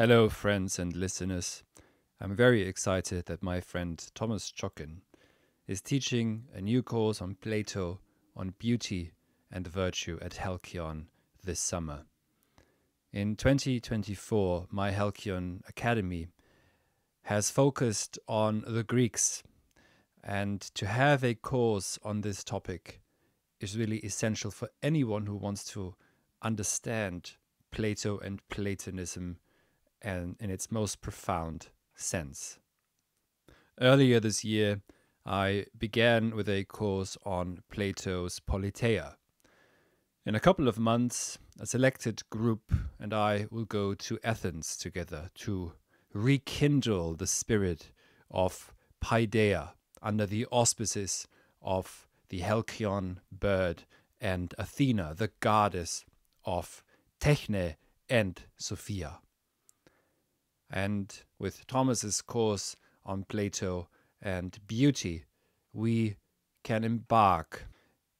Hello, friends and listeners. I'm very excited that my friend Thomas Chokin is teaching a new course on Plato on beauty and virtue at Halcyon this summer. In 2024, my Halcyon Academy has focused on the Greeks, and to have a course on this topic is really essential for anyone who wants to understand Plato and Platonism and in its most profound sense. Earlier this year, I began with a course on Plato's Politeia. In a couple of months, a selected group and I will go to Athens together to rekindle the spirit of Paideia under the auspices of the Halcyon bird and Athena, the goddess of Techne and Sophia. And with Thomas's course on Plato and beauty, we can embark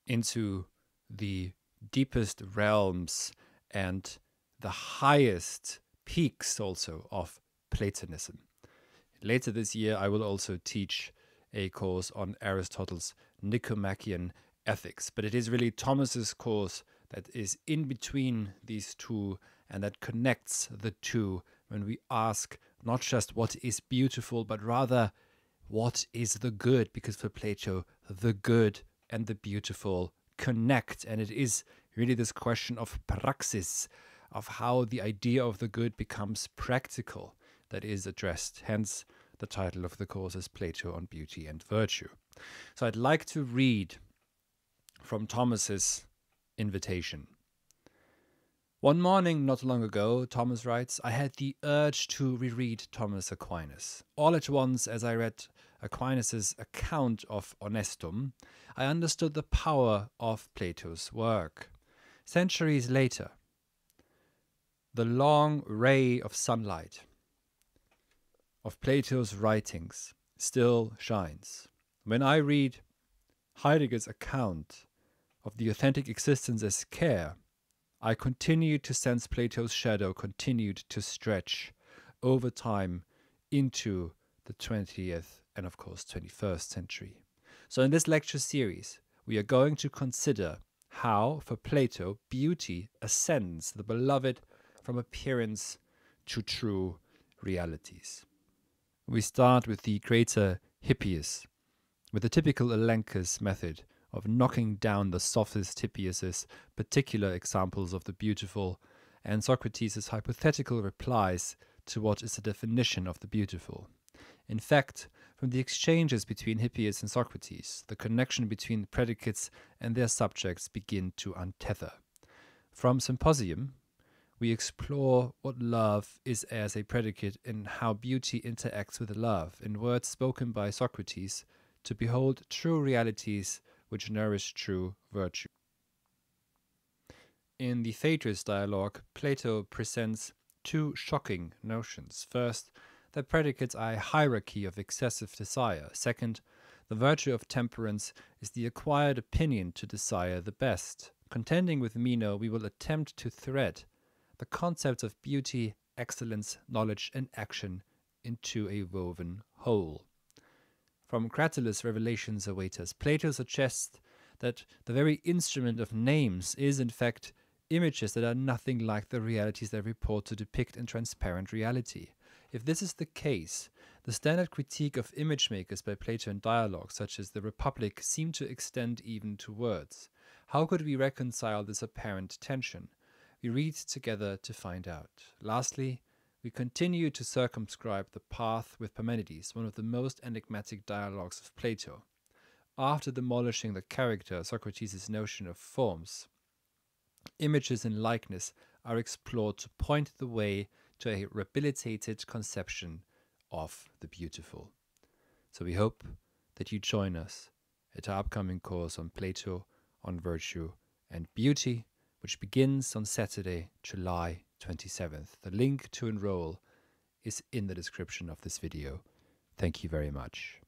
into the deepest realms and the highest peaks also of Platonism. Later this year, I will also teach a course on Aristotle's Nicomachean Ethics, but it is really Thomas's course that is in between these two and that connects the two when we ask not just what is beautiful, but rather what is the good, because for Plato, the good and the beautiful connect. And it is really this question of praxis, of how the idea of the good becomes practical, that is addressed. Hence, the title of the course is Plato on Beauty and Virtue. So I'd like to read from Thomas's invitation. One morning not long ago, Thomas writes, I had the urge to reread Thomas Aquinas. All at once, as I read Aquinas' account of Honestum, I understood the power of Plato's work. Centuries later, the long ray of sunlight of Plato's writings still shines. When I read Heidegger's account of the authentic existence as care, I continued to sense Plato's shadow continued to stretch over time into the 20th and, of course, 21st century. So in this lecture series, we are going to consider how, for Plato, beauty ascends the beloved from appearance to true realities. We start with the greater Hippias, with the typical Elenchus method of knocking down the sophist Hippias' particular examples of the beautiful, and Socrates' hypothetical replies to what is the definition of the beautiful. In fact, from the exchanges between Hippias and Socrates, the connection between the predicates and their subjects begin to untether. From Symposium, we explore what love is as a predicate and how beauty interacts with love, in words spoken by Socrates, to behold true realities which nourish true virtue. In the Phaedrus dialogue, Plato presents two shocking notions. First, that predicates are a hierarchy of excessive desire. Second, the virtue of temperance is the acquired opinion to desire the best. Contending with Meno, we will attempt to thread the concepts of beauty, excellence, knowledge, and action into a woven whole. From Cratylus, Revelations await us. Plato suggests that the very instrument of names is, in fact, images that are nothing like the realities they report to depict in transparent reality. If this is the case, the standard critique of image makers by Plato in dialogues such as the Republic seem to extend even to words. How could we reconcile this apparent tension? We read together to find out. Lastly, we continue to circumscribe the path with Parmenides, one of the most enigmatic dialogues of Plato. After demolishing the character, Socrates' notion of forms, images and likeness are explored to point the way to a rehabilitated conception of the beautiful. So we hope that you join us at our upcoming course on Plato, on virtue and beauty, which begins on Saturday, July 27th. The link to enroll is in the description of this video. Thank you very much.